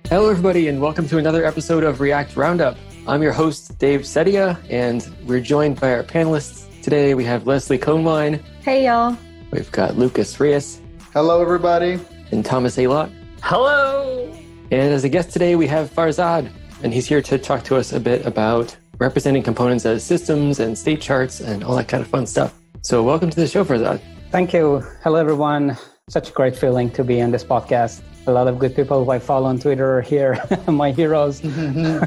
Hello, everybody, and welcome to another episode of React Roundup. I'm your host, Dave Zadeh, and we're joined by our panelists. Today, we have Leslie Conewine. Hey, y'all. We've got Lucas Reyes. Hello, everybody. And Thomas Alott. Hello. And as a guest today, we have Farzad, and he's here to talk to us a bit about representing components as systems and state charts and all that kind of fun stuff. So welcome to the show, Farzad. Thank you. Hello, everyone. Such a great feeling to be on this podcast. A lot of good people who I follow on Twitter are here, my heroes. Well,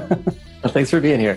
thanks for being here.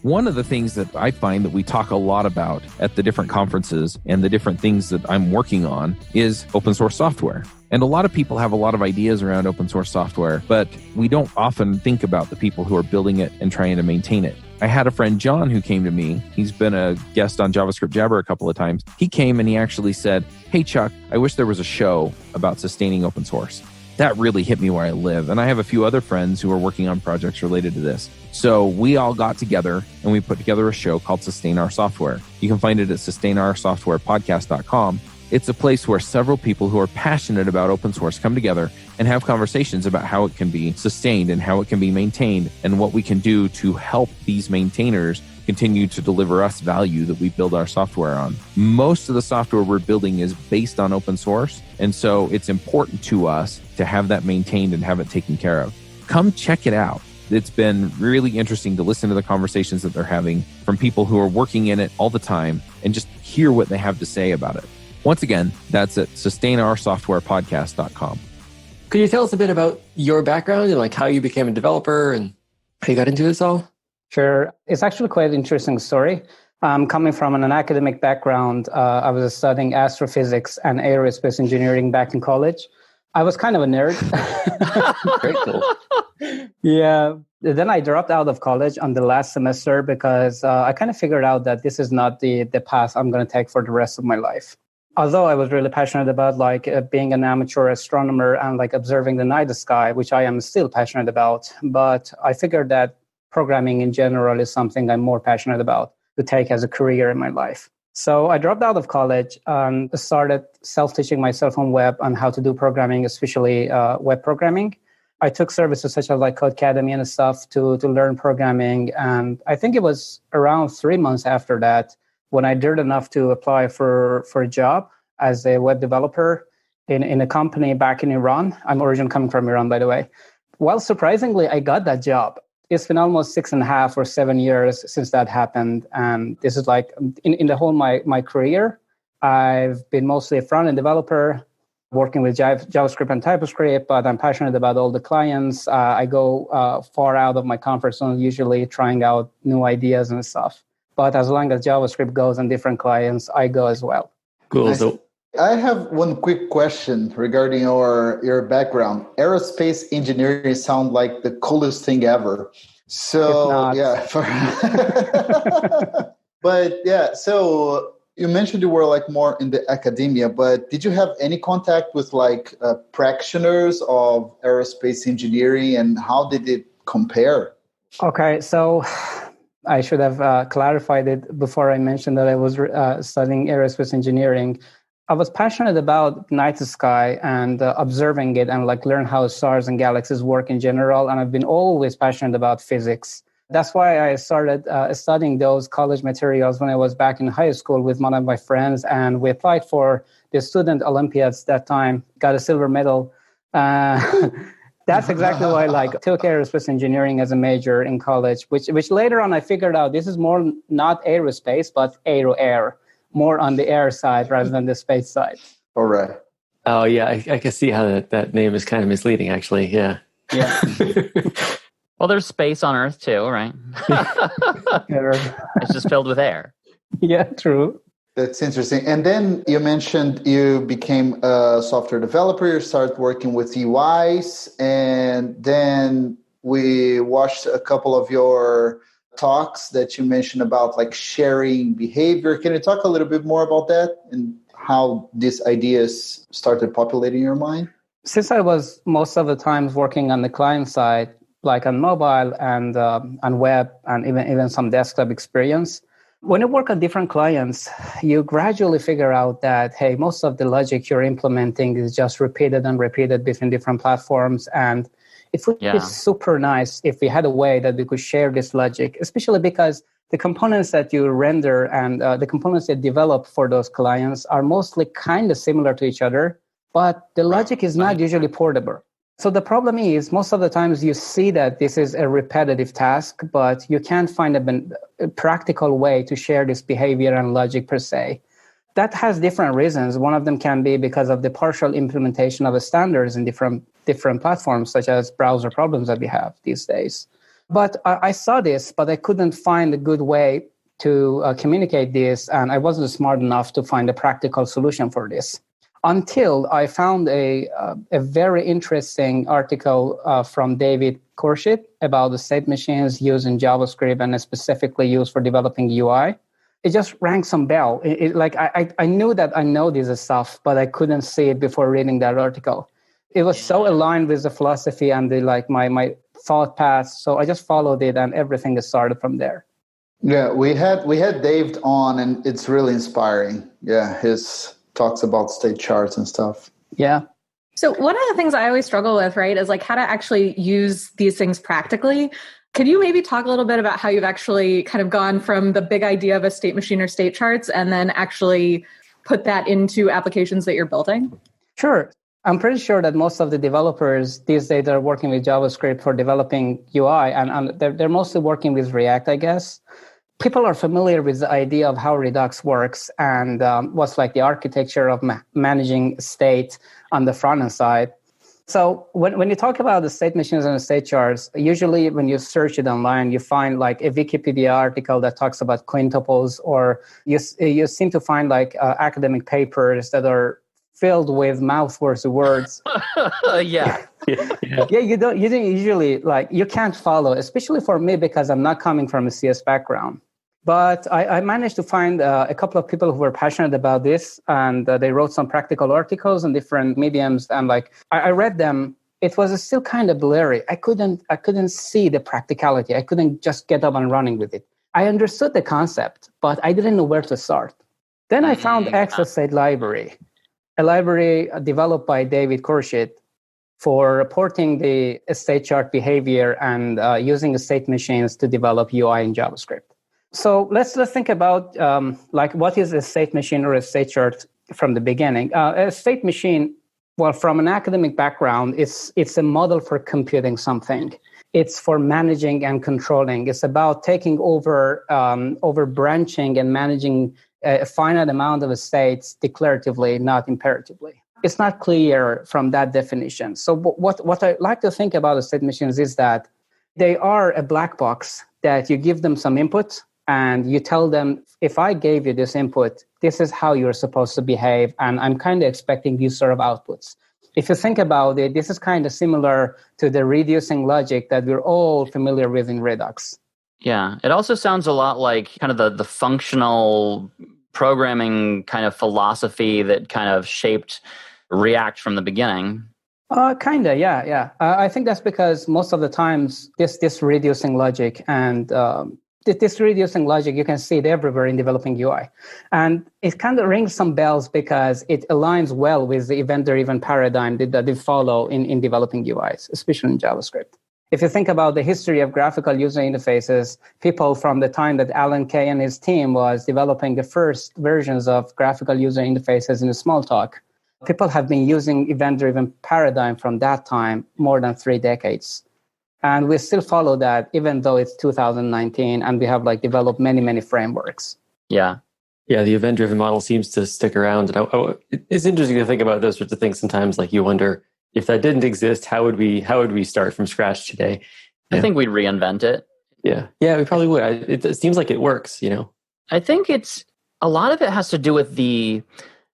One of the things that I find that we talk a lot about at the different conferences and the different things that I'm working on is open source software. And a lot of people have a lot of ideas around open source software, but we don't often think about the people who are building it and trying to maintain it. I had a friend, John, who came to me. He's been a guest on JavaScript Jabber a couple of times. He came and he actually said, "Hey, Chuck, I wish there was a show about sustaining open source." That really hit me where I live. And I have a few other friends who are working on projects related to this. So we all got together and we put together a show called Sustain Our Software. You can find it at sustainoursoftwarepodcast.com. It's a place where several people who are passionate about open source come together and have conversations about how it can be sustained and how it can be maintained and what we can do to help these maintainers continue to deliver us value that we build our software on. Most of the software we're building is based on open source, and so it's important to us to have that maintained and have it taken care of. Come check it out. It's been really interesting to listen to the conversations that they're having from people who are working in it all the time and just hear what they have to say about it. Once again, that's at sustainoursoftwarepodcast.com. Could you tell us a bit about your background and like how you became a developer and how you got into this all? Sure. It's actually quite an interesting story. Coming from an academic background, I was studying astrophysics and aerospace engineering back in college. I was kind of a nerd. Very cool. Yeah. Then I dropped out of college on the last semester because I kind of figured out that this is not the path I'm going to take for the rest of my life. Although I was really passionate about being an amateur astronomer and observing the night sky, which I am still passionate about. But I figured that programming in general is something I'm more passionate about to take as a career in my life. So I dropped out of college and started self-teaching myself on web on how to do programming, especially web programming. I took services such as Codecademy and stuff to learn programming. And I think it was around 3 months after that when I did enough to apply for a job as a web developer in a company back in Iran. I'm originally coming from Iran, by the way. Well, surprisingly, I got that job. It's been almost 6.5 or 7 years since that happened. And this is in the whole my career, I've been mostly a front-end developer working with JavaScript and TypeScript, but I'm passionate about all the clients. I go far out of my comfort zone, usually trying out new ideas and stuff. But as long as JavaScript goes on different clients, I go as well. Cool. So I have one quick question regarding your background. Aerospace engineering sound like the coolest thing ever. So yeah, but yeah. So you mentioned you were more in the academia, but did you have any contact with practitioners of aerospace engineering, and how did it compare? Okay, so I should have clarified it before I mentioned that I was studying aerospace engineering. I was passionate about night sky and observing it and learn how stars and galaxies work in general. And I've been always passionate about physics. That's why I started studying those college materials when I was back in high school with one of my friends. And we applied for the student Olympiads that time, got a silver medal. That's exactly why I took aerospace engineering as a major in college, which later on I figured out this is more not aerospace, but air. More on the air side rather than the space side. All right. Oh, yeah. I can see how that name is kind of misleading, actually. Yeah. Yeah. Well, there's space on Earth too, right? It's just filled with air. Yeah, true. That's interesting. And then you mentioned you became a software developer. You started working with UIs. And then we watched a couple of your talks that you mentioned about sharing behavior. Can you talk a little bit more about that and how these ideas started populating your mind? Since I was most of the times working on the client side, on mobile and on web and even some desktop experience, when you work on different clients, you gradually figure out that, hey, most of the logic you're implementing is just repeated and repeated between different platforms. And It would be super nice if we had a way that we could share this logic, especially because the components that you render and the components that develop for those clients are mostly kind of similar to each other, but the logic is not usually portable. So the problem is most of the times you see that this is a repetitive task, but you can't find a practical way to share this behavior and logic per se. That has different reasons. One of them can be because of the partial implementation of the standards in different platforms, such as browser problems that we have these days. But I saw this, but I couldn't find a good way to communicate this, and I wasn't smart enough to find a practical solution for this. Until I found a very interesting article from David Khurshid about the state machines used in JavaScript and specifically used for developing UI. It just rang some bell. I knew that I know this stuff, but I couldn't see it before reading that article. It was so aligned with the philosophy and my thought path. So I just followed it, and everything started from there. Yeah, we had Dave on, and it's really inspiring. Yeah, his talks about state charts and stuff. Yeah. So one of the things I always struggle with, right, is like how to actually use these things practically. Could you maybe talk a little bit about how you've actually kind of gone from the big idea of a state machine or state charts and then actually put that into applications that you're building? Sure. I'm pretty sure that most of the developers these days are working with JavaScript for developing UI, and they're mostly working with React, I guess. People are familiar with the idea of how Redux works and what's like the architecture of managing state on the front end side. So when you talk about the state machines and the state charts, usually when you search it online, you find like a Wikipedia article that talks about quintuples, or you seem to find like academic papers that are filled with mouthworthy words. Yeah. You don't usually like, you can't follow, especially for me because I'm not coming from a CS background. But I managed to find a couple of people who were passionate about this, and they wrote some practical articles on different mediums. And like I read them, it was still kind of blurry. I couldn't see the practicality. I couldn't just get up and running with it. I understood the concept, but I didn't know where to start. Then I found Exostate Library, a library developed by David Khurshid for reporting the state chart behavior and using the state machines to develop UI in JavaScript. So let's think about like what is a state machine or a state chart from the beginning. A state machine, well, from an academic background, it's a model for computing something. It's for managing and controlling. It's about taking over branching and managing a finite amount of states declaratively, not imperatively. It's not clear from that definition. So what I like to think about the state machines is that they are a black box that you give them some input, and you tell them, if I gave you this input, this is how you're supposed to behave, and I'm kind of expecting these sort of outputs. If you think about it, this is kind of similar to the reducing logic that we're all familiar with in Redux. Yeah, it also sounds a lot like kind of the functional programming kind of philosophy that kind of shaped React from the beginning. Kind of, yeah. I think that's because most of the times this reducing logic and this reducing logic, you can see it everywhere in developing UI. And it kind of rings some bells because it aligns well with the event-driven paradigm that they follow in developing UIs, especially in JavaScript. If you think about the history of graphical user interfaces, people from the time that Alan Kay and his team was developing the first versions of graphical user interfaces in Smalltalk, people have been using event-driven paradigm from that time more than 3 decades. And we still follow that, even though it's 2019 and we have like developed many frameworks. Yeah. Yeah, the event-driven model seems to stick around. And it's interesting to think about those sorts of things sometimes. Like you wonder, if that didn't exist, how would we start from scratch today? Yeah. I think we'd reinvent it. Yeah, we probably would. It seems like it works, I think a lot of it has to do with the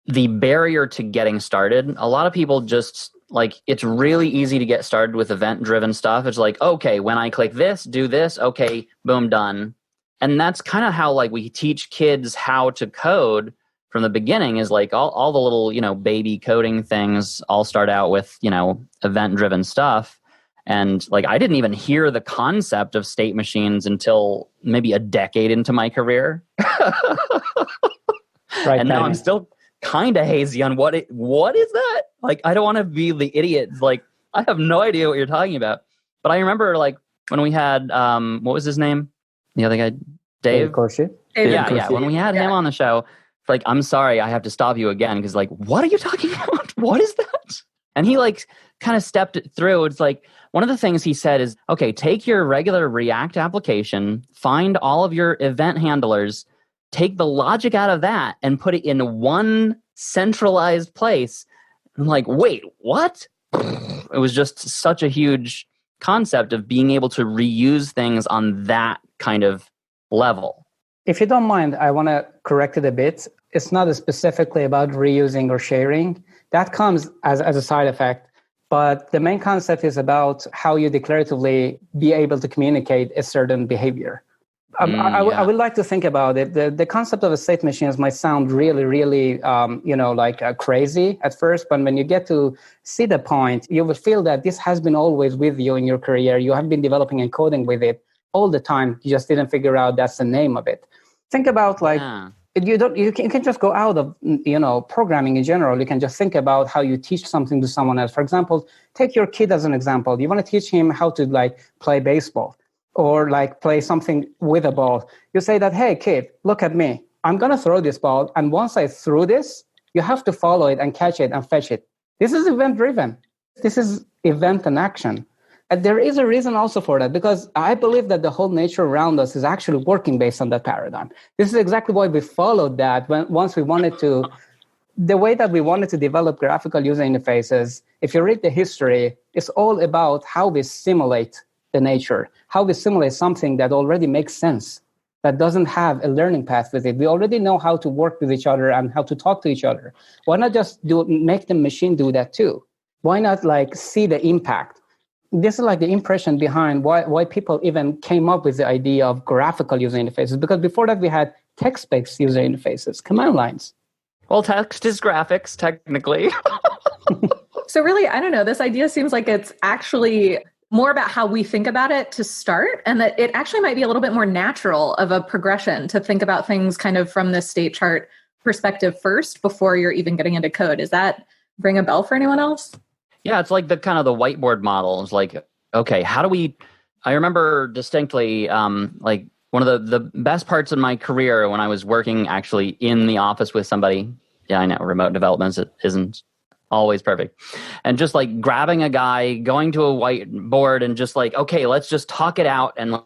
barrier to getting started. A lot of people just like, it's really easy to get started with event-driven stuff. It's like, okay, when I click this, do this, okay, boom, done. And that's kind of how like we teach kids how to code from the beginning, is like all the little, baby coding things all start out with, event-driven stuff. And like, I didn't even hear the concept of state machines until maybe a decade into my career. Right. And now I'm still kind of hazy on what is that? Like, I don't want to be the idiot. Like, I have no idea what you're talking about. But I remember like when we had, what was his name? The other guy, Dave? Corsi. Yeah. When we had him on the show, like, I'm sorry, I have to stop you again. Because like, what are you talking about? What is that? And he like kind of stepped it through. It's like, one of the things he said is, okay, take your regular React application, find all of your event handlers, take the logic out of that and put it in one centralized place. I'm like, wait, what? It was just such a huge concept of being able to reuse things on that kind of level. If you don't mind, I want to correct it a bit. It's not specifically about reusing or sharing. That comes as a side effect. But the main concept is about how you declaratively be able to communicate a certain behavior. I would like to think about it. The concept of a state machines might sound really, really, crazy at first. But when you get to see the point, you will feel that this has been always with you in your career. You have been developing and coding with it all the time. You just didn't figure out that's the name of it. Think about you can just go out of programming in general. You can just think about how you teach something to someone else. For example, take your kid as an example. You want to teach him how to play baseball or play something with a ball. You say that, hey kid, look at me. I'm going to throw this ball, and once I threw this, you have to follow it and catch it and fetch it. This is event driven. This is event and action. And there is a reason also for that, because I believe that the whole nature around us is actually working based on that paradigm. This is exactly why we followed that once we wanted to, the way that we wanted to develop graphical user interfaces. If you read the history, it's all about how we simulate the nature, how we simulate something that already makes sense, that doesn't have a learning path with it. We already know how to work with each other and how to talk to each other. Why not just make the machine do that too? Why not see the impact? This is the impression behind why people even came up with the idea of graphical user interfaces, because before that we had text-based user interfaces, command lines. Well, text is graphics, technically. So really, I don't know, this idea seems like it's actually more about how we think about it to start, and that it actually might be a little bit more natural of a progression to think about things kind of from the state chart perspective first before you're even getting into code. Does that ring a bell for anyone else? Yeah, it's like the kind of the whiteboard model. It's like, okay, how do we... I remember distinctly, one of the best parts of my career when I was working actually in the office with somebody. Yeah, I know, remote development isn't always perfect. And just grabbing a guy, going to a whiteboard and just okay, let's just talk it out and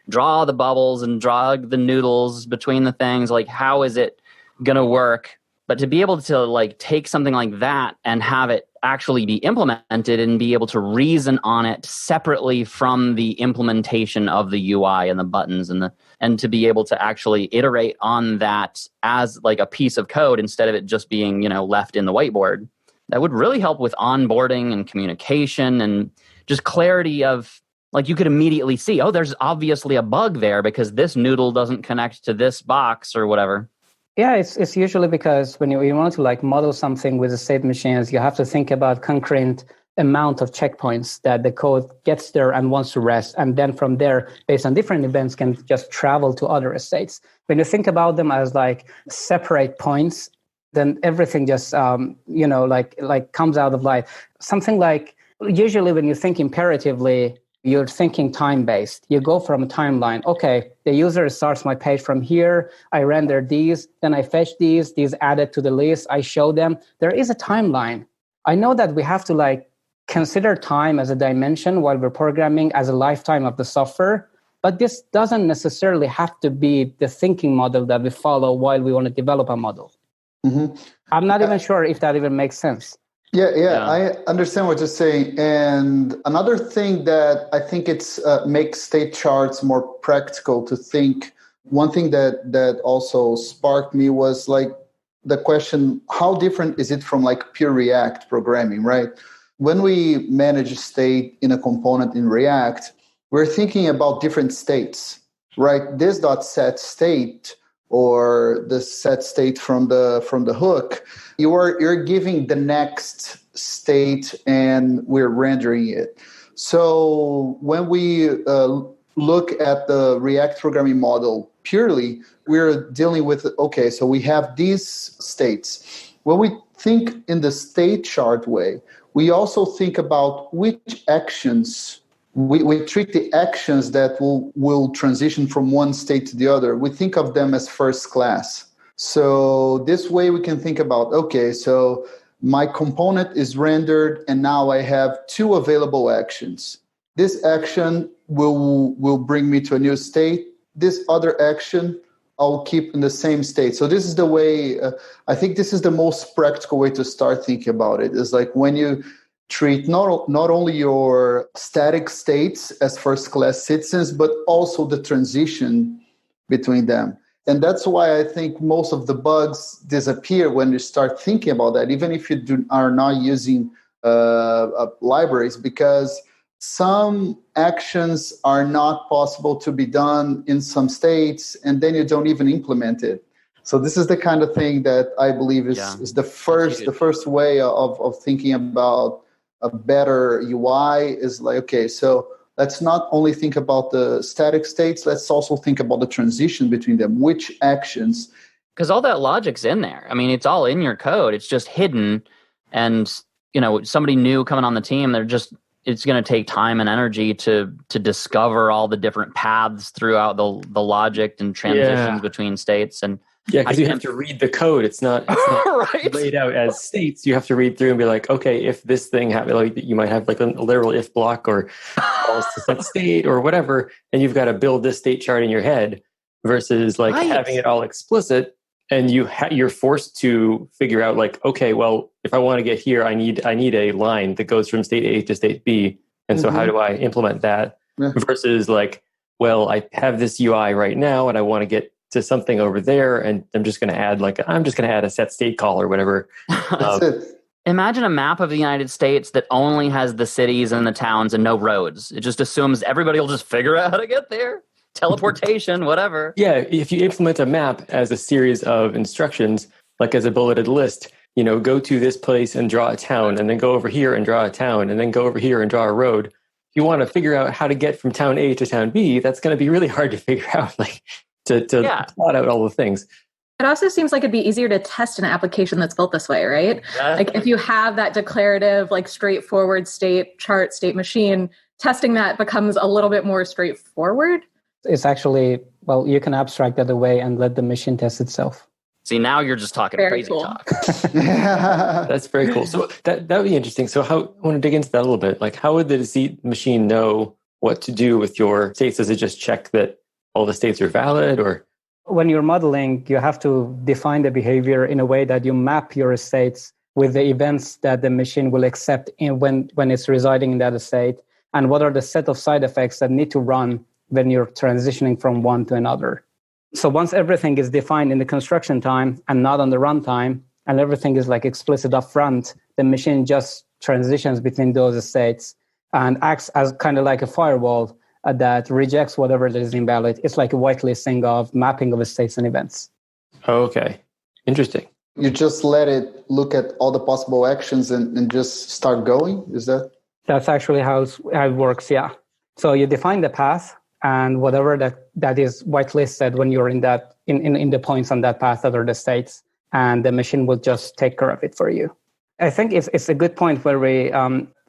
draw the bubbles and draw the noodles between the things. How is it going to work? But to be able to take something like that and have it actually be implemented and be able to reason on it separately from the implementation of the UI and the buttons and to be able to actually iterate on that as a piece of code instead of it just being, left in the whiteboard. That would really help with onboarding and communication and just clarity of you could immediately see, oh, there's obviously a bug there because this noodle doesn't connect to this box or whatever. Yeah, it's usually because when you want to model something with the state machines, you have to think about concurrent amount of checkpoints that the code gets there and wants to rest. And then from there, based on different events, can just travel to other states. When you think about them as separate points, then everything just, comes out of light. Something usually when you think imperatively, you're thinking time-based. You go from a timeline. Okay, the user starts my page from here. I render these, then I fetch these added to the list. I show them. There is a timeline. I know that we have to consider time as a dimension while we're programming as a lifetime of the software, but this doesn't necessarily have to be the thinking model that we follow while we want to develop a model. Mm-hmm. I'm not even sure if that even makes sense. Yeah, I understand what you're saying. And another thing that I think it's makes state charts more practical to think. One thing that also sparked me was the question, how different is it from pure React programming, right? When we manage a state in a component in React, we're thinking about different states, right? This .set state or the set state from the hook, you're giving the next state and we're rendering it. So when we look at the React programming model purely, we're dealing with, okay, so we have these states. When we think in the state chart way, we also think about which actions we treat the actions that will transition from one state to the other. We think of them as first class. So this way we can think about, okay, so my component is rendered and now I have two available actions. This action will bring me to a new state. This other action I'll keep in the same state. So this is the way, I think this is the most practical way to start thinking about it. Is like when you treat not only your static states as first-class citizens, but also the transition between them. And that's why I think most of the bugs disappear when you start thinking about that, even if you are not using libraries, because some actions are not possible to be done in some states, and then you don't even implement it. So this is the kind of thing that I believe is the first way of thinking about a better UI is like, okay, so let's not only think about the static states, let's also think about the transition between them. Which actions? Because all that logic's in there. I mean, it's all in your code. It's just hidden. And, somebody new coming on the team, it's going to take time and energy to discover all the different paths throughout the logic and transitions between states. And because you have to read the code. It's not right? laid out as states. You have to read through and be like, okay, if this thing happens, like you might have like a literal if block or false to set state or whatever, and you've got to build this state chart in your head versus like having it all explicit, and you're forced to figure out like, okay, well, if I want to get here, I need a line that goes from state A to state B, and so how do I implement that? Versus like, well, I have this UI right now, and I want to get to something over there, and I'm just going to add a set state call or whatever. That's it. Imagine a map of the United States that only has the cities and the towns and no roads. It just assumes everybody will just figure out how to get there. Teleportation, whatever. Yeah, if you implement a map as a series of instructions, like as a bulleted list, go to this place and draw a town, and then go over here and draw a town, and then go over here and draw a road. If you want to figure out how to get from town A to town B, that's going to be really hard to figure out, like to plot out all the things. It also seems like it'd be easier to test an application that's built this way, right? Yeah. Like if you have that declarative, like straightforward state chart, state machine, testing that becomes a little bit more straightforward. It's actually, you can abstract that away and let the machine test itself. See, now you're just talking Very crazy cool. talk. That's very cool. So that would be interesting. So I want to dig into that a little bit. Like, how would the machine know what to do with your states? Does it just check that all the states are valid, or? When you're modeling, you have to define the behavior in a way that you map your states with the events that the machine will accept when it's residing in that state, and what are the set of side effects that need to run when you're transitioning from one to another. So once everything is defined in the construction time and not on the runtime, and everything is like explicit up front, the machine just transitions between those states and acts as kind of like a firewall that rejects whatever that is invalid. It's like a whitelisting of mapping of states and events. Okay. Interesting. You just let it look at all the possible actions and just start going? Is that? That's actually how it works, yeah. So you define the path, and whatever that is whitelisted when you're in that in the points on that path that are the states, and the machine will just take care of it for you. I think it's a good point where we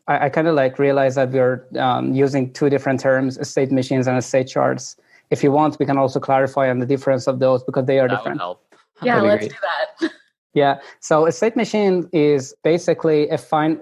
I kind of like realize that we're using two different terms, state machines and state charts. If you want, we can also clarify on the difference of those because they are different. Would help. Yeah, let's do that. Yeah. So a state machine is basically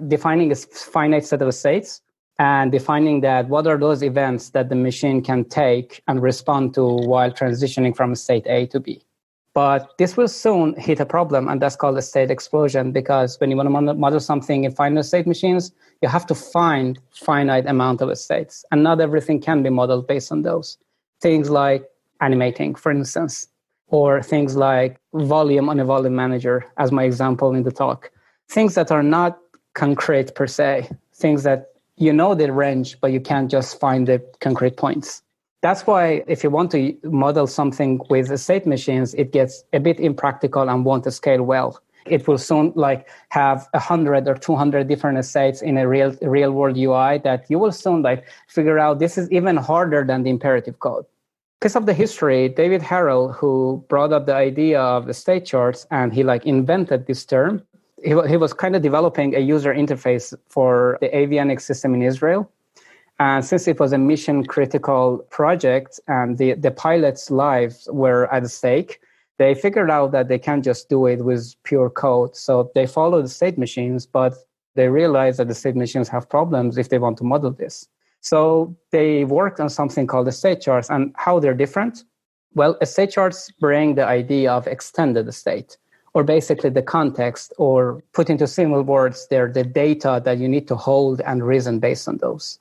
defining a finite set of states and defining that what are those events that the machine can take and respond to while transitioning from state A to B. But this will soon hit a problem, and that's called a state explosion, because when you want to model something in finite state machines, you have to find finite amount of states, and not everything can be modeled based on those. Things like animating, for instance, or things like volume on a volume manager, as my example in the talk. Things that are not concrete per se, things that you know the range, but you can't just find the concrete points. That's why if you want to model something with state machines, it gets a bit impractical and won't scale well. It will soon like have 100 or 200 different states in a real world UI that you will soon like figure out this is even harder than the imperative code. Because of the history, David Harrell, who brought up the idea of the state charts, and he like invented this term. He was kind of developing a user interface for the avionics system in Israel. And since it was a mission critical project and the pilots' lives were at stake, they figured out that they can't just do it with pure code. So they followed the state machines, but they realized that the state machines have problems if they want to model this. So they worked on something called the state charts. And how they're different? Well, state charts bring the idea of extended state, or basically the context, or put into simple words, they're the data that you need to hold and reason based on those.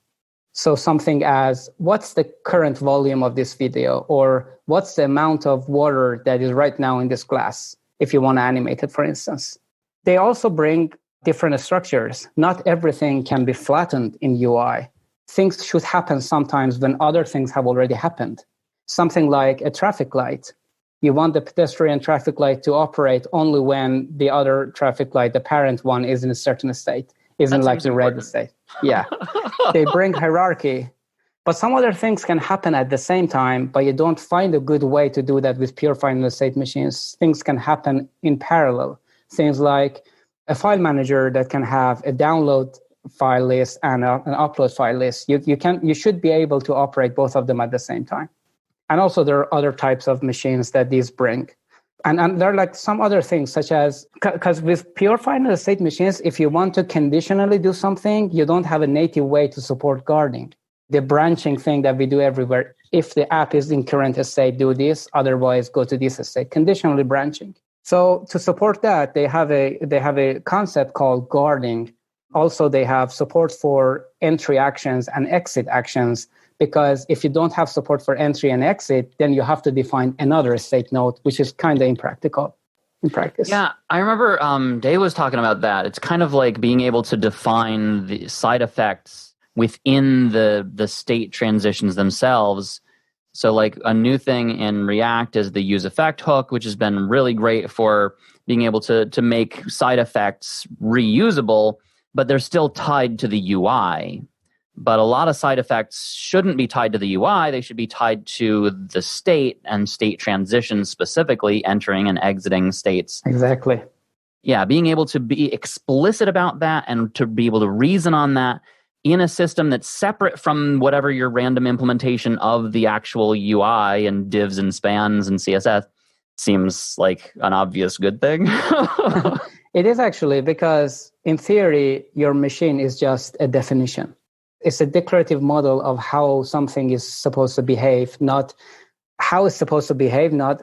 So something as, what's the current volume of this video? Or what's the amount of water that is right now in this glass, if you want to animate it, for instance. They also bring different structures. Not everything can be flattened in UI. Things should happen sometimes when other things have already happened. Something like a traffic light. You want the pedestrian traffic light to operate only when the other traffic light, the parent one, is in a certain state, isn't like the red state. Yeah. They bring hierarchy. But some other things can happen at the same time, but you don't find a good way to do that with pure final state machines. Things can happen in parallel. Things like a file manager that can have a download file list and an upload file list. You should be able to operate both of them at the same time. And also there are other types of machines that these bring. And there are like some other things, such as, because with pure final state machines, if you want to conditionally do something, you don't have a native way to support guarding. The branching thing that we do everywhere, if the app is in current state, do this, otherwise go to this state, conditionally branching. So to support that, they have a concept called guarding. Also, they have support for entry actions and exit actions, because if you don't have support for entry and exit, then you have to define another state node, which is kind of impractical in practice. Yeah, I remember Dave was talking about that. It's kind of like being able to define the side effects within the state transitions themselves. So like a new thing in React is the use effect hook, which has been really great for being able to make side effects reusable, but they're still tied to the UI. But a lot of side effects shouldn't be tied to the UI. They should be tied to the state and state transitions, specifically entering and exiting states. Exactly. Yeah, being able to be explicit about that and to be able to reason on that in a system that's separate from whatever your random implementation of the actual UI and divs and spans and CSS seems like an obvious good thing. It is actually, because in theory, your machine is just a definition. It's a declarative model of how something is supposed to behave, not how it's supposed to behave, not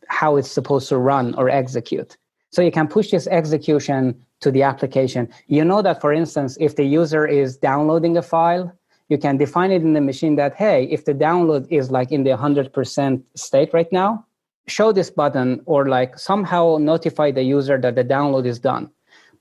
how it's supposed to run or execute. So you can push this execution to the application. You know that, for instance, if the user is downloading a file, you can define it in the machine that, hey, if the download is like in the 100% state right now, show this button or like somehow notify the user that the download is done.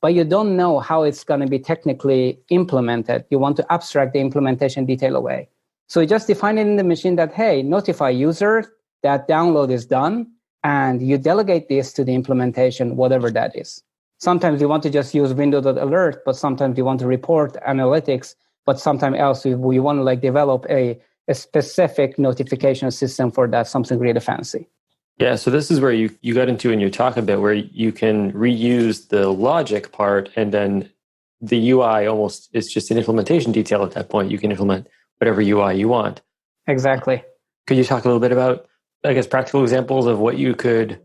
But you don't know how it's going to be technically implemented. You want to abstract the implementation detail away. So you just define it in the machine that, hey, notify user that download is done, and you delegate this to the implementation, whatever that is. Sometimes you want to just use window.alert, but sometimes you want to report analytics, but sometimes else you want to like develop a specific notification system for that, something really fancy. Yeah, so this is where you got into in your talk a bit, where you can reuse the logic part, and then the UI almost is just an implementation detail at that point. You can implement whatever UI you want. Exactly. Could you talk a little bit about, I guess, practical examples of where you could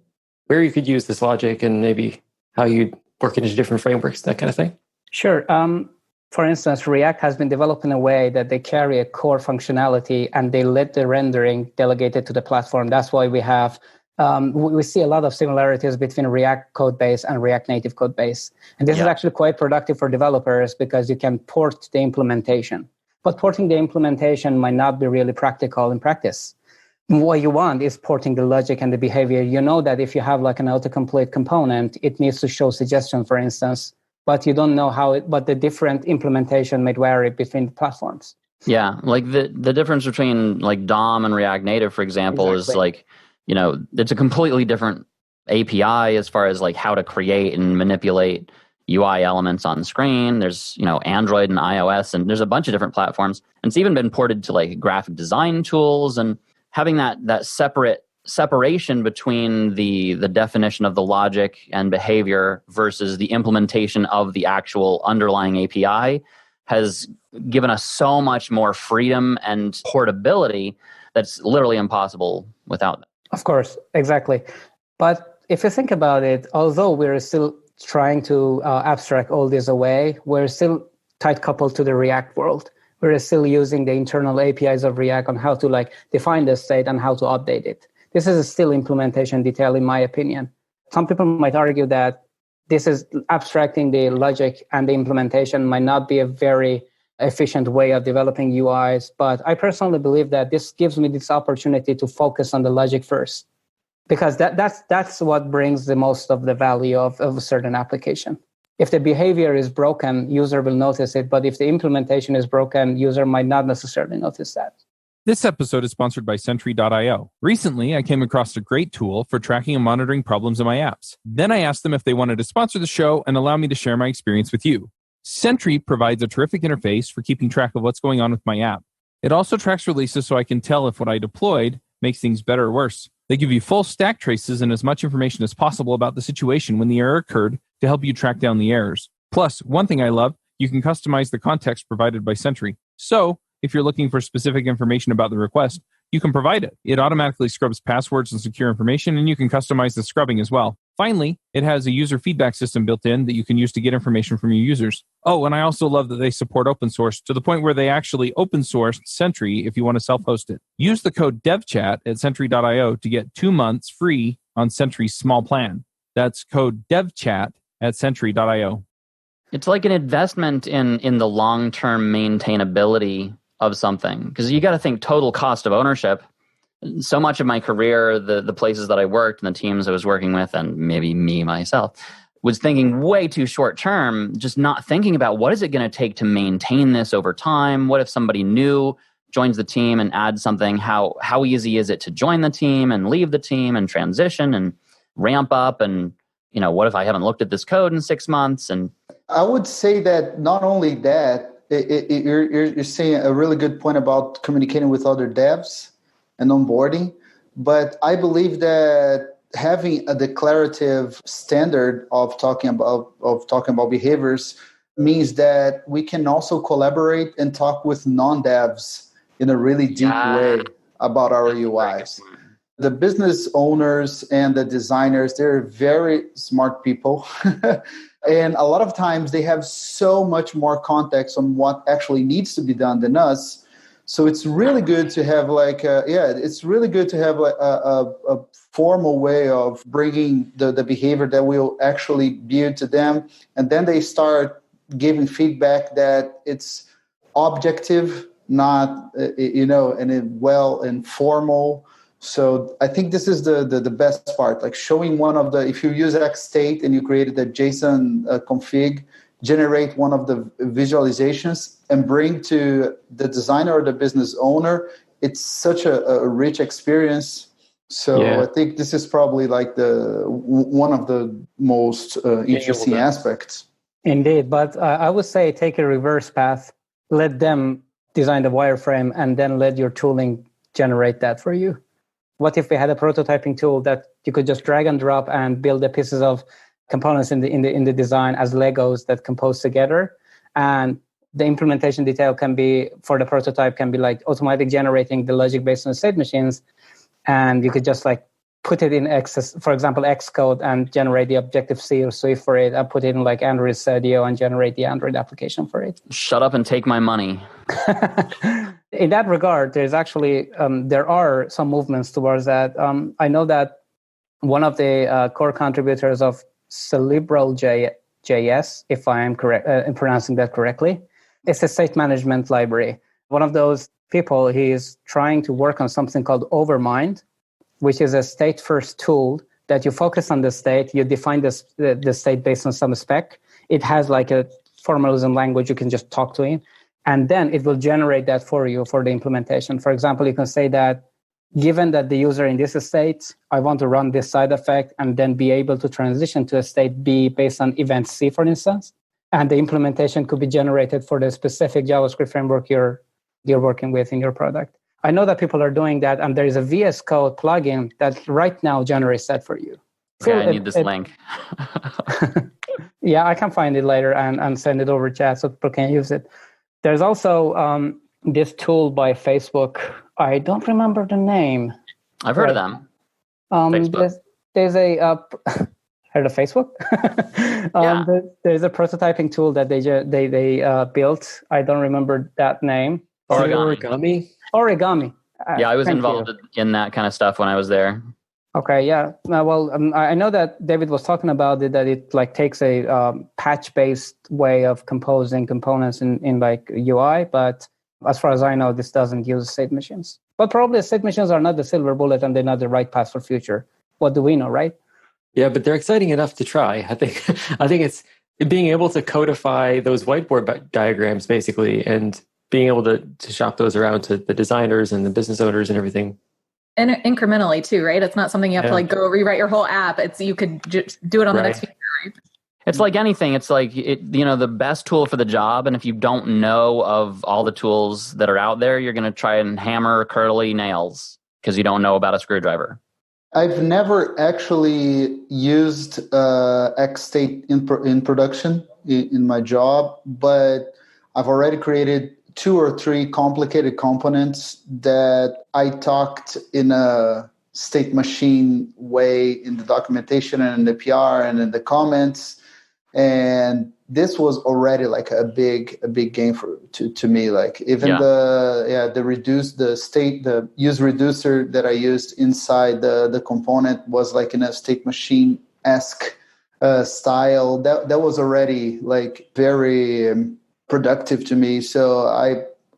use this logic and maybe how you'd work it into different frameworks, that kind of thing? Sure. For instance, React has been developed in a way that they carry a core functionality and they let the rendering delegated to the platform. That's why we have we see a lot of similarities between React code base and React Native code base. And this is actually quite productive for developers because you can port the implementation. But porting the implementation might not be really practical in practice. What you want is porting the logic and the behavior. You know that if you have like an autocomplete component, it needs to show suggestion, for instance, but you don't know but the different implementation may vary between the platforms. Yeah, like the difference between like DOM and React Native, for example, is like, you know, it's a completely different API as far as like how to create and manipulate UI elements on screen. There's, you know, Android and iOS, and there's a bunch of different platforms. And it's even been ported to like graphic design tools, and having that separation between the definition of the logic and behavior versus the implementation of the actual underlying API has given us so much more freedom and portability that's literally impossible without them. Of course, exactly. But if you think about it, although we're still trying to abstract all this away, we're still tight coupled to the React world. We're still using the internal APIs of React on how to define the state and how to update it. This is still implementation detail, in my opinion. Some people might argue that this is abstracting the logic, and the implementation might not be a very efficient way of developing UIs. But I personally believe that this gives me this opportunity to focus on the logic first, because that's what brings the most of the value of a certain application. If the behavior is broken, user will notice it. But if the implementation is broken, user might not necessarily notice that. This episode is sponsored by Sentry.io. Recently, I came across a great tool for tracking and monitoring problems in my apps. Then I asked them if they wanted to sponsor the show and allow me to share my experience with you. Sentry provides a terrific interface for keeping track of what's going on with my app. It also tracks releases so I can tell if what I deployed makes things better or worse. They give you full stack traces and as much information as possible about the situation when the error occurred to help you track down the errors. Plus, one thing I love, you can customize the context provided by Sentry. So, if you're looking for specific information about the request, you can provide it. It automatically scrubs passwords and secure information, and you can customize the scrubbing as well. Finally, it has a user feedback system built in that you can use to get information from your users. Oh, and I also love that they support open source to the point where they actually open sourced Sentry if you want to self-host it. Use the code devchat at Sentry.io to get 2 months free on Sentry's small plan. That's code devchat at Sentry.io. It's like an investment in the long-term maintainability of something, because you got to think total cost of ownership. So much of my career, the places that I worked and the teams I was working with, and maybe me myself, was thinking way too short term, just not thinking about what is it going to take to maintain this over time. What if somebody new joins the team and adds something? How easy is it to join the team and leave the team and transition and ramp up? And what if I haven't looked at this code in 6 months? And I would say that not only that, you're saying a really good point about communicating with other devs and onboarding, but I believe that having a declarative standard of talking about behaviors means that we can also collaborate and talk with non-devs in a really deep way about our UIs. The business owners and the designers, they're very smart people. And a lot of times they have so much more context on what actually needs to be done than us. So it's really good to have a formal way of bringing the behavior that will actually build to them. And then they start giving feedback that it's objective, not, and well and formal. So I think this is the best part, like showing if you use X state and you created a JSON config, generate one of the visualizations and bring to the designer or the business owner. It's such a rich experience. So I think this is probably one of the most interesting aspects. Indeed, but I would say take a reverse path, let them design the wireframe, and then let your tooling generate that for you. What if we had a prototyping tool that you could just drag and drop and build the pieces of components in the design as Legos that compose together, and the implementation detail for the prototype can be like automatic generating the logic based on state machines, and you could just put it in for example, Xcode and generate the Objective-C or Swift for it. I put it in Android Studio and generate the Android application for it. Shut up and take my money. In that regard, there's actually, there are some movements towards that. I know that one of the core contributors of Cerebral.js, if I am correct in pronouncing that correctly, it's a state management library. One of those people, he is trying to work on something called Overmind, which is a state-first tool that you focus on the state, you define the state based on some spec. It has a formalism language you can just talk to it, and then it will generate that for you for the implementation. For example, you can say that, given that the user in this state, I want to run this side effect and then be able to transition to a state B based on event C, for instance. And the implementation could be generated for the specific JavaScript framework you're working with in your product. I know that people are doing that, and there is a VS Code plugin that right now generates that for you. Okay, I need this link. Yeah, I can find it later and send it over chat so people can use it. There's also this tool by Facebook. I don't remember the name. I've heard of them. There's a heard of Facebook? Yeah. There's a prototyping tool that they built. I don't remember that name. Origami. Yeah, I was involved in that kind of stuff when I was there. Okay, yeah. Well, I know that David was talking about it, that it like takes a patch-based way of composing components in like UI, but as far as I know, this doesn't use state machines. But probably state machines are not the silver bullet and they're not the right path for future. What do we know, right? Yeah, but they're exciting enough to try. I think it's being able to codify those whiteboard diagrams basically, and being able to shop those around to the designers and the business owners and everything. And incrementally too, right? It's not something you have to like go rewrite your whole app. It's you could just do it on the next feature, right? It's like anything. It's like the best tool for the job. And if you don't know of all the tools that are out there, you're going to try and hammer curly nails because you don't know about a screwdriver. I've never actually used XState in production in my job, but I've already created 2 or 3 complicated components that I talked in a state machine way in the documentation and in the PR and in the comments. And this was already like a big game to me. Like even the use reducer that I used inside the component was like in a state machine-esque style. That was already like very productive to me. So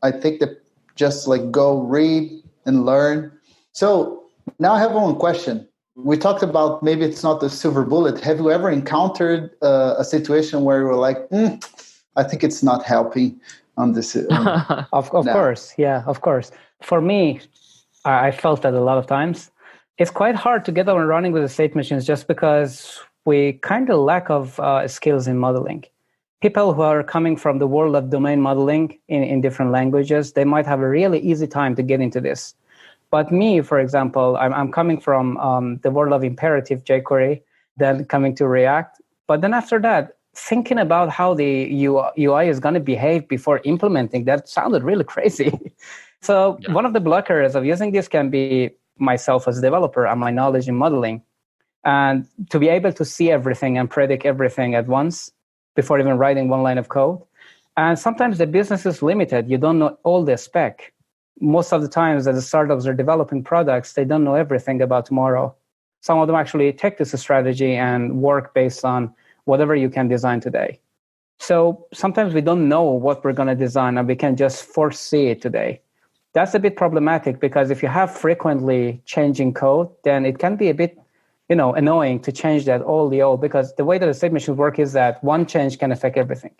I think that just like go read and learn. So now I have one question. We talked about maybe it's not the silver bullet. Have you ever encountered a situation where you were like, I think it's not helping on this? Of course. Yeah, of course. For me, I felt that a lot of times. It's quite hard to get up and running with the state machines just because we kind of lack of skills in modeling. People who are coming from the world of domain modeling in different languages, they might have a really easy time to get into this. But me, for example, I'm coming from the world of imperative jQuery, then coming to React. But then after that, thinking about how the UI is going to behave before implementing, that sounded really crazy. So one of the blockers of using this can be myself as a developer and my knowledge in modeling. And to be able to see everything and predict everything at once before even writing one line of code. And sometimes the business is limited. You don't know all the spec. Most of the times that the startups are developing products, they don't know everything about tomorrow. Some of them actually take this strategy and work based on whatever you can design today. So sometimes we don't know what we're going to design and we can just foresee it today. That's a bit problematic because if you have frequently changing code, then it can be a bit annoying to change that all because the way that the state machines work is that one change can affect everything.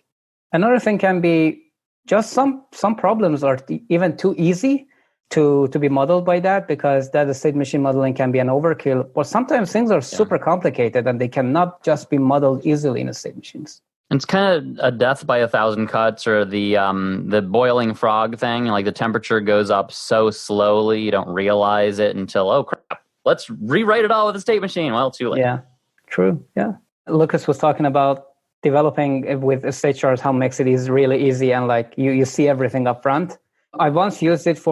Another thing can be just some problems are even too easy to be modeled by that because that the state machine modeling can be an overkill. But sometimes things are super complicated and they cannot just be modeled easily in the state machines. It's kind of a death by 1,000 cuts, or the boiling frog thing. Like the temperature goes up so slowly, you don't realize it until, oh crap, let's rewrite it all with a state machine. Well, too late. Yeah, true. Yeah. Lucas was talking about developing with state charts, how makes it is really easy and like you see everything up front. I once used it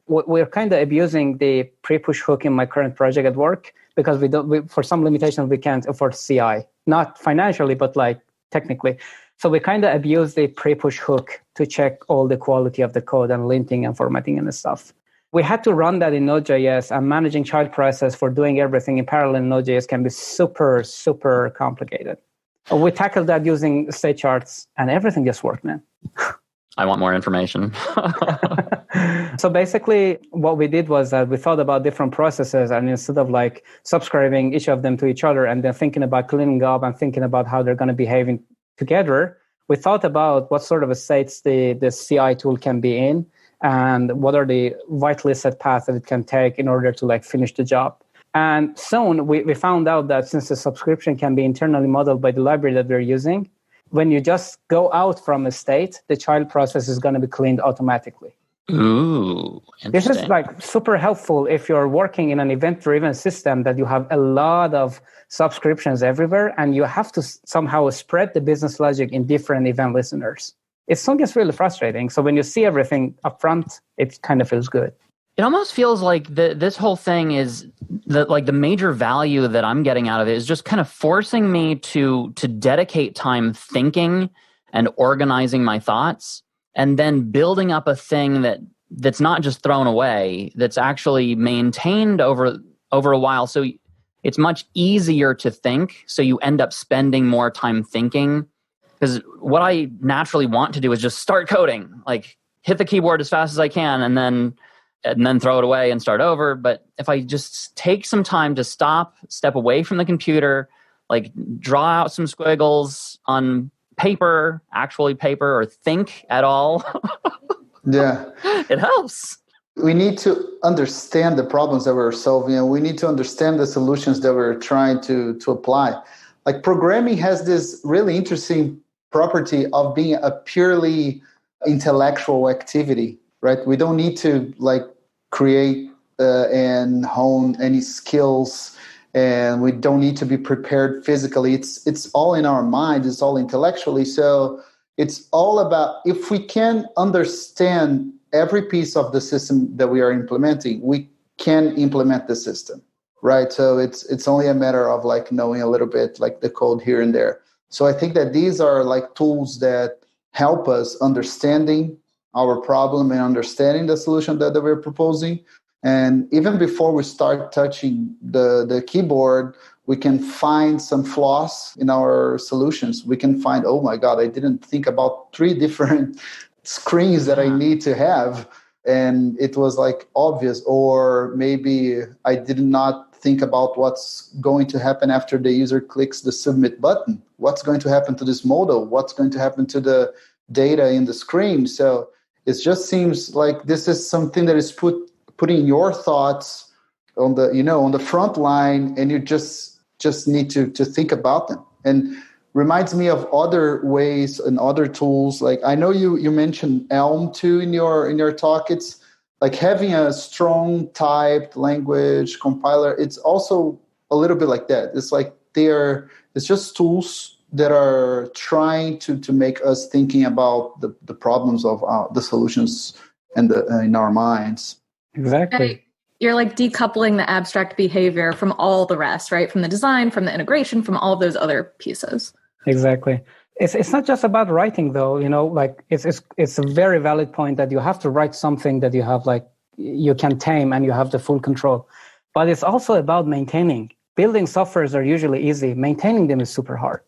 we're kind of abusing the pre-push hook in my current project at work because for some limitations, we can't afford CI, not financially, but like technically. So we kind of abuse the pre-push hook to check all the quality of the code and linting and formatting and stuff. We had to run that in Node.js, and managing child process for doing everything in parallel in Node.js can be super, super complicated. We tackled that using state charts, and everything just worked, man. I want more information. So basically, what we did was that we thought about different processes, and instead of like subscribing each of them to each other and then thinking about cleaning up and thinking about how they're going to behave together, we thought about what sort of a states the CI tool can be in, and what are the whitelisted paths that it can take in order to like finish the job. And soon we found out that since the subscription can be internally modeled by the library that we're using, when you just go out from a state, the child process is going to be cleaned automatically. Ooh, this is like super helpful if you're working in an event-driven system that you have a lot of subscriptions everywhere and you have to somehow spread the business logic in different event listeners. it still gets really frustrating. So when you see everything up front, it kind of feels good. It almost feels like this whole thing is the major value that I'm getting out of it is just kind of forcing me to dedicate time thinking and organizing my thoughts, and then building up a thing that's not just thrown away, that's actually maintained over a while. So it's much easier to think. So you end up spending more time thinking, because what I naturally want to do is just start coding, like hit the keyboard as fast as I can, and then throw it away and start over. But if I just take some time to step away from the computer, like draw out some squiggles on paper, actually paper, or think at all, yeah, it helps. We need to understand the problems that we're solving, and we need to understand the solutions that we're trying to apply. Like programming has this really interesting property of being a purely intellectual activity, right? We don't need to like create and hone any skills, and we don't need to be prepared physically. It's all in our mind. It's all intellectually. So it's all about, if we can understand every piece of the system that we are implementing, we can implement the system, right? So it's only a matter of like knowing a little bit like the code here and there. So I think that these are like tools that help us understanding our problem and understanding the solution that we're proposing. And even before we start touching the keyboard, we can find some flaws in our solutions. We can find, oh my God, I didn't think about 3 different screens that I need to have, and it was like obvious. Or maybe I did not think about what's going to happen after the user clicks the submit button. What's going to happen to this modal? What's going to happen to the data in the screen? So it just seems like this is something that is putting your thoughts on the front line, and you just need to think about them. And reminds me of other ways and other tools. Like I know you mentioned Elm too in your talk. It's like having a strong typed language compiler. It's also a little bit like that. It's like it's just tools that are trying to make us thinking about the problems of the solutions and in our minds. Exactly. You're like decoupling the abstract behavior from all the rest, right? From the design, from the integration, from all of those other pieces. Exactly. It's not just about writing, though. Like it's a very valid point that you have to write something that you have like you can tame and you have the full control. But it's also about maintaining. Building softwares are usually easy. Maintaining them is super hard.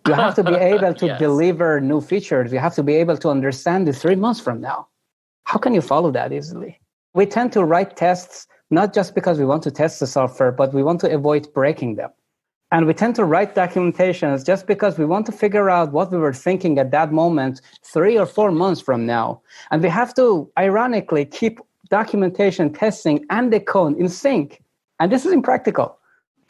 You have to be able to deliver new features. You have to be able to understand it 3 months from now. How can you follow that easily? We tend to write tests not just because we want to test the software, but we want to avoid breaking them. And we tend to write documentations just because we want to figure out what we were thinking at that moment 3 or 4 months from now. And we have to, ironically, keep documentation, testing, and the code in sync. And this is impractical.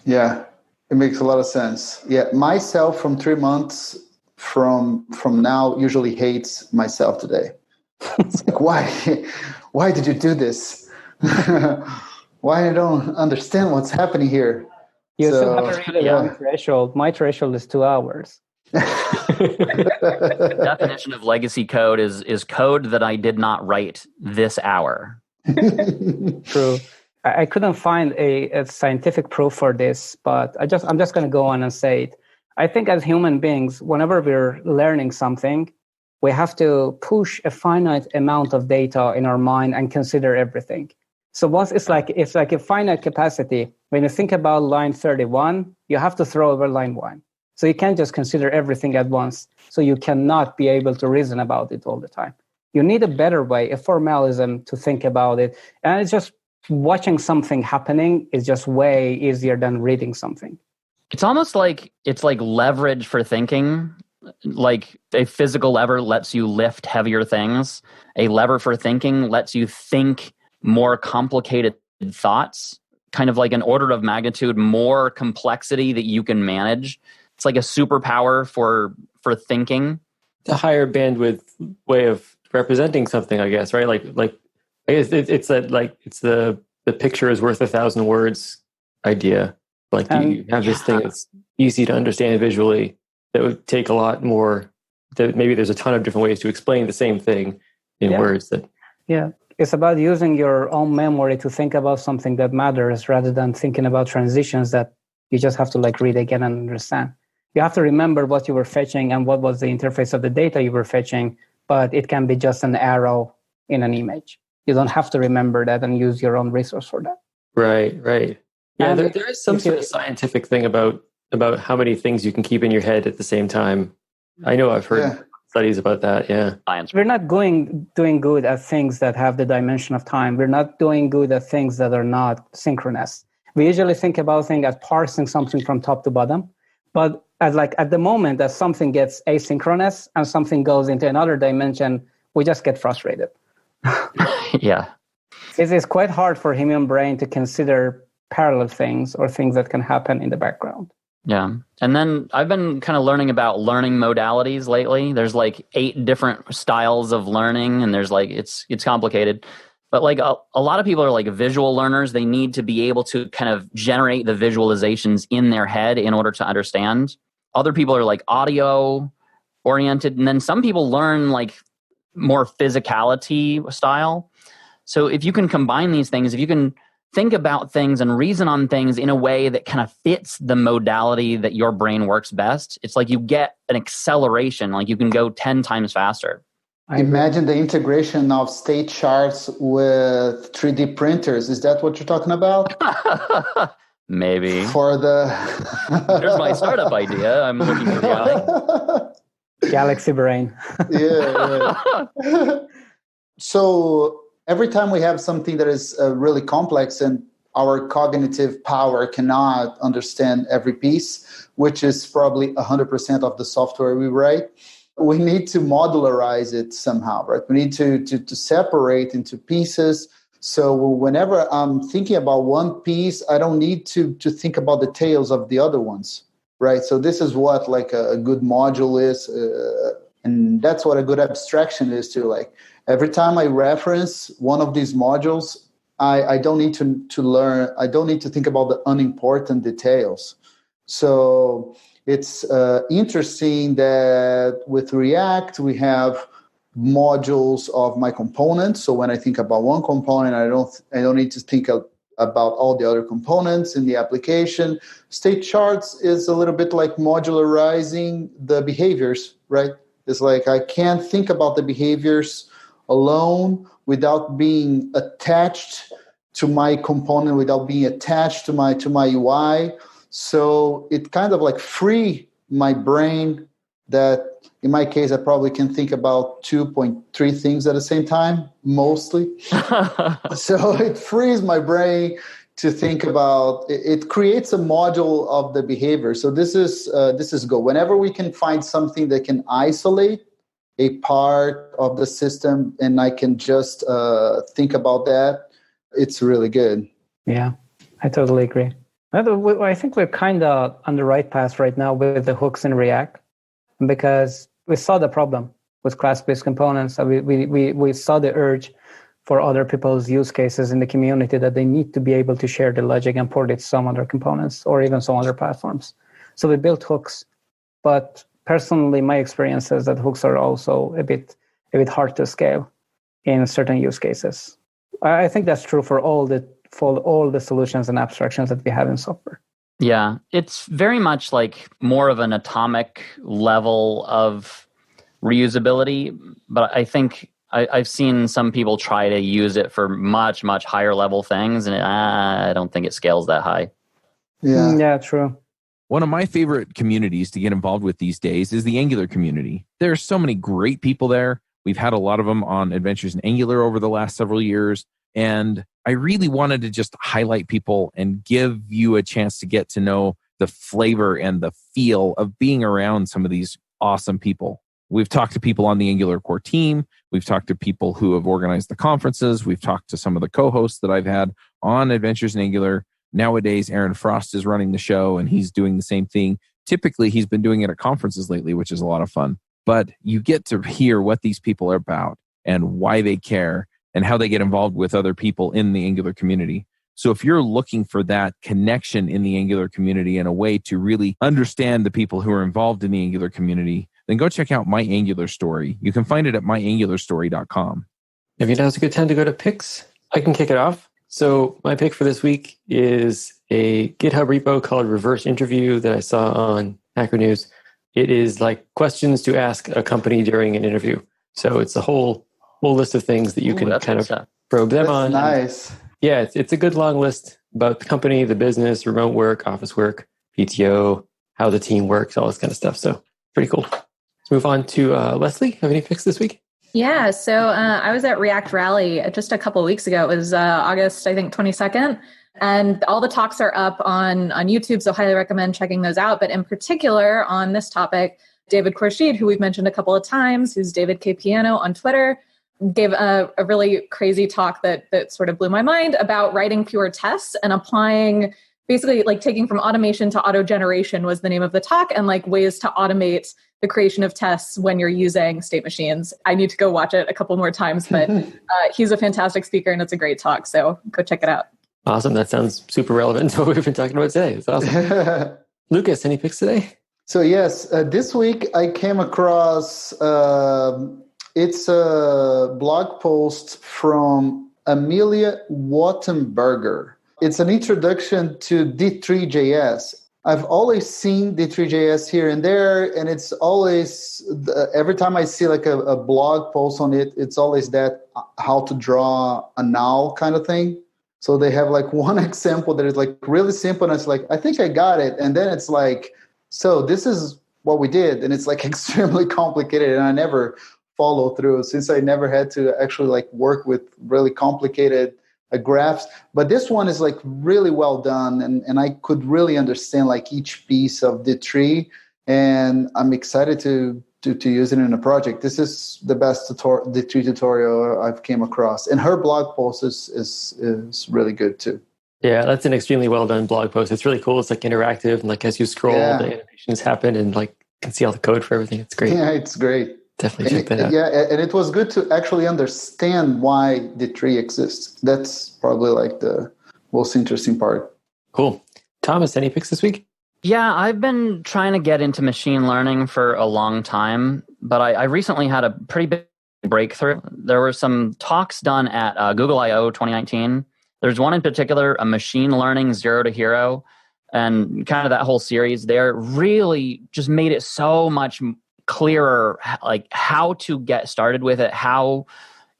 Yeah, it makes a lot of sense. Yeah, myself from 3 months from now usually hates myself today. It's like, why did you do this? Why I don't understand what's happening here. You still have a really long threshold. My threshold is 2 hours. The definition of legacy code is code that I did not write this hour. True. I couldn't find a scientific proof for this, but I'm just going to go on and say it. I think as human beings, whenever we're learning something, we have to push a finite amount of data in our mind and consider everything. So once it's like a finite capacity. When you think about line 31, you have to throw over line 1. So you can't just consider everything at once. So you cannot be able to reason about it all the time. You need a better way, a formalism to think about it. And it's just watching something happening is just way easier than reading something. It's almost like it's like leverage for thinking. Like a physical lever lets you lift heavier things. A lever for thinking lets you think more complicated thoughts, kind of like an order of magnitude more complexity that you can manage. It's like a superpower for thinking. The higher bandwidth way of representing something, I guess, right? Like I guess it's the picture is worth 1,000 words idea. Like you have this thing that's easy to understand visually that would take a lot more that maybe there's a ton of different ways to explain the same thing in words. It's about using your own memory to think about something that matters rather than thinking about transitions that you just have to like read again and understand. You have to remember what you were fetching and what was the interface of the data you were fetching, but it can be just an arrow in an image. You don't have to remember that and use your own resource for that. Right. Yeah, there is some sort of scientific thing about how many things you can keep in your head at the same time. I know I've heard studies about that, Science. We're not doing good at things that have the dimension of time. We're not doing good at things that are not synchronous. We usually think about things as parsing something from top to bottom. But at the moment that something gets asynchronous and something goes into another dimension, we just get frustrated. Yeah. It is quite hard for human brain to consider parallel things or things that can happen in the background. Yeah. And then I've been kind of learning about learning modalities lately. There's like 8 different styles of learning, and there's like, it's complicated. But like a lot of people are like visual learners. They need to be able to kind of generate the visualizations in their head in order to understand. Other people are like audio oriented. And then some people learn like more physicality style. So if you can combine these things, if you can think about things and reason on things in a way that kind of fits the modality that your brain works best, it's like you get an acceleration, like you can go 10 times faster. Imagine the integration of state charts with 3D printers. Is that what you're talking about? Maybe. For the... There's my startup idea. I'm looking for the Galaxy brain. Yeah. So every time we have something that is really complex and our cognitive power cannot understand every piece, which is probably 100% of the software we write, we need to modularize it somehow, right? We need to separate into pieces. So whenever I'm thinking about one piece, I don't need to think about the tails of the other ones, right? So this is what like a good module is. And that's what a good abstraction is too. Like every time I reference one of these modules, I don't need to learn. I don't need to think about the unimportant details. So it's interesting that with React, we have modules of my components. So when I think about one component, I don't need to think about all the other components in the application. State charts is a little bit like modularizing the behaviors, right? It's like I can't think about the behaviors alone without being attached to my component, without being attached to my UI. So it kind of like free my brain that in my case, I probably can think about 2.3 things at the same time, mostly. So it frees my brain to think about, it creates a module of the behavior. So this is good. Whenever we can find something that can isolate a part of the system and I can just think about that, it's really good. Yeah, I totally agree. I think we're kind of on the right path right now with the hooks in React, because we saw the problem with class-based components. We saw the urge for other people's use cases in the community that they need to be able to share the logic and port it to some other components or even some other platforms. So we built hooks. But personally, my experience is that hooks are also a bit hard to scale in certain use cases. I think that's true for all the solutions and abstractions that we have in software. Yeah, it's very much like more of an atomic level of reusability, but I think I've seen some people try to use it for much, much higher level things, and I don't think it scales that high. Yeah, true. One of my favorite communities to get involved with these days is the Angular community. There are so many great people there. We've had a lot of them on Adventures in Angular over the last several years. And I really wanted to just highlight people and give you a chance to get to know the flavor and the feel of being around some of these awesome people. We've talked to people on the Angular core team. We've talked to people who have organized the conferences. We've talked to some of the co-hosts that I've had on Adventures in Angular. Nowadays, Aaron Frost is running the show and he's doing the same thing. Typically, he's been doing it at conferences lately, which is a lot of fun. But you get to hear what these people are about and why they care and how they get involved with other people in the Angular community. So if you're looking for that connection in the Angular community and a way to really understand the people who are involved in the Angular community, then go check out My Angular Story. You can find it at myangularstory.com. Maybe now's a good time to go to picks. I can kick it off. So my pick for this week is a GitHub repo called Reverse Interview that I saw on Hacker News. It is like questions to ask a company during an interview. So it's a whole list of things that you can kind of probe them on. Nice. Yeah, it's a good long list about the company, the business, remote work, office work, PTO, how the team works, all this kind of stuff. So pretty cool. Let's move on to Leslie. Have any picks this week? Yeah, so I was at React Rally just a couple of weeks ago. It was August, I think, 22nd. And all the talks are up on YouTube, so highly recommend checking those out. But in particular, on this topic, David Khorshid, who we've mentioned a couple of times, who's David K. Piano on Twitter, gave a really crazy talk that sort of blew my mind about writing pure tests and applying, basically like taking from automation to auto generation was the name of the talk, and like ways to automate the creation of tests when you're using state machines. I need to go watch it a couple more times, but he's a fantastic speaker and it's a great talk. So go check it out. Awesome. That sounds super relevant to what we've been talking about today. It's awesome. Lucas, any picks today? So yes, this week I came across, it's a blog post from Amelia Wattenberger. It's an introduction to D3.js. I've always seen D3.js here and there, and it's always, every time I see like a blog post on it, it's always that how to draw a null kind of thing. So they have like one example that is like really simple, and it's like, I think I got it. And then it's like, so this is what we did, and it's like extremely complicated, and I never follow through since I never had to actually like work with really complicated graphs. But this one is like really well done, and I could really understand like each piece of the tree, and I'm excited to use it in a project. This is the best the tree tutorial I've came across, and her blog post is really good too. Yeah, that's an extremely well done blog post. It's really cool. It's like interactive, and like as you scroll, the animations happen, and like you can see all the code for everything. It's great. Yeah, it's great. Definitely check that out. Yeah, and it was good to actually understand why the tree exists. That's probably like the most interesting part. Cool. Thomas, any picks this week? Yeah, I've been trying to get into machine learning for a long time, but I recently had a pretty big breakthrough. There were some talks done at Google I/O 2019. There's one in particular, a machine learning 0 to hero, and kind of that whole series there really just made it so much clearer, like how to get started with it, how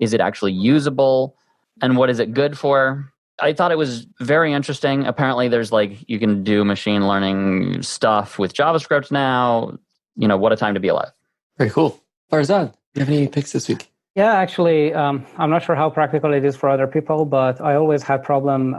is it actually usable, and what is it good for. I thought it was very interesting. Apparently there's like, you can do machine learning stuff with JavaScript now. You know, what a time to be alive. Very cool. Farzad, do you have any picks this week? Yeah, actually, I'm not sure how practical it is for other people, but I always had problem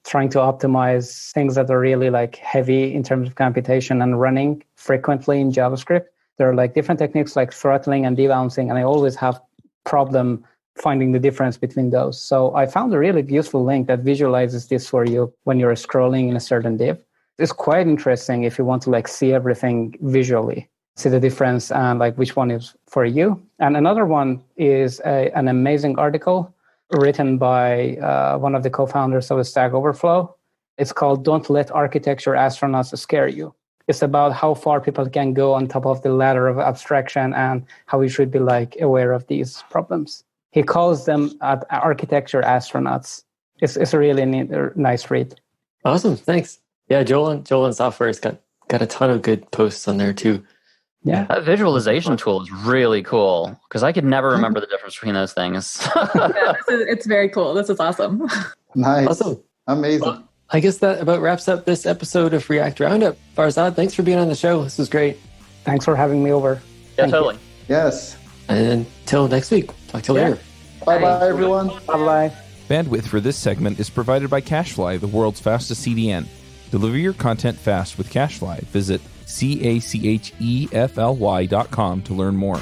trying to optimize things that are really like heavy in terms of computation and running frequently in JavaScript. There are like different techniques like throttling and debouncing, and I always have problem finding the difference between those. So I found a really useful link that visualizes this for you when you're scrolling in a certain div. It's quite interesting if you want to like see everything visually, see the difference and like which one is for you. And another one is an amazing article written by one of the co-founders of Stack Overflow. It's called "Don't Let Architecture Astronauts Scare You." It's about how far people can go on top of the ladder of abstraction and how we should be like aware of these problems. He calls them architecture astronauts. It's a really nice read. Awesome, thanks. Yeah, Joel and Software has got a ton of good posts on there too. Yeah, that visualization tool is really cool because I could never remember the difference between those things. It's very cool. This is awesome. Nice. Awesome. Amazing. Well, I guess that about wraps up this episode of React Roundup. Farzad, thanks for being on the show. This was great. Thanks for having me over. Yeah, totally. Yes. And until next week, talk to you later. Bye-bye, everyone. Bye-bye. Bandwidth for this segment is provided by CacheFly, the world's fastest CDN. Deliver your content fast with CacheFly. Visit CacheFly.com to learn more.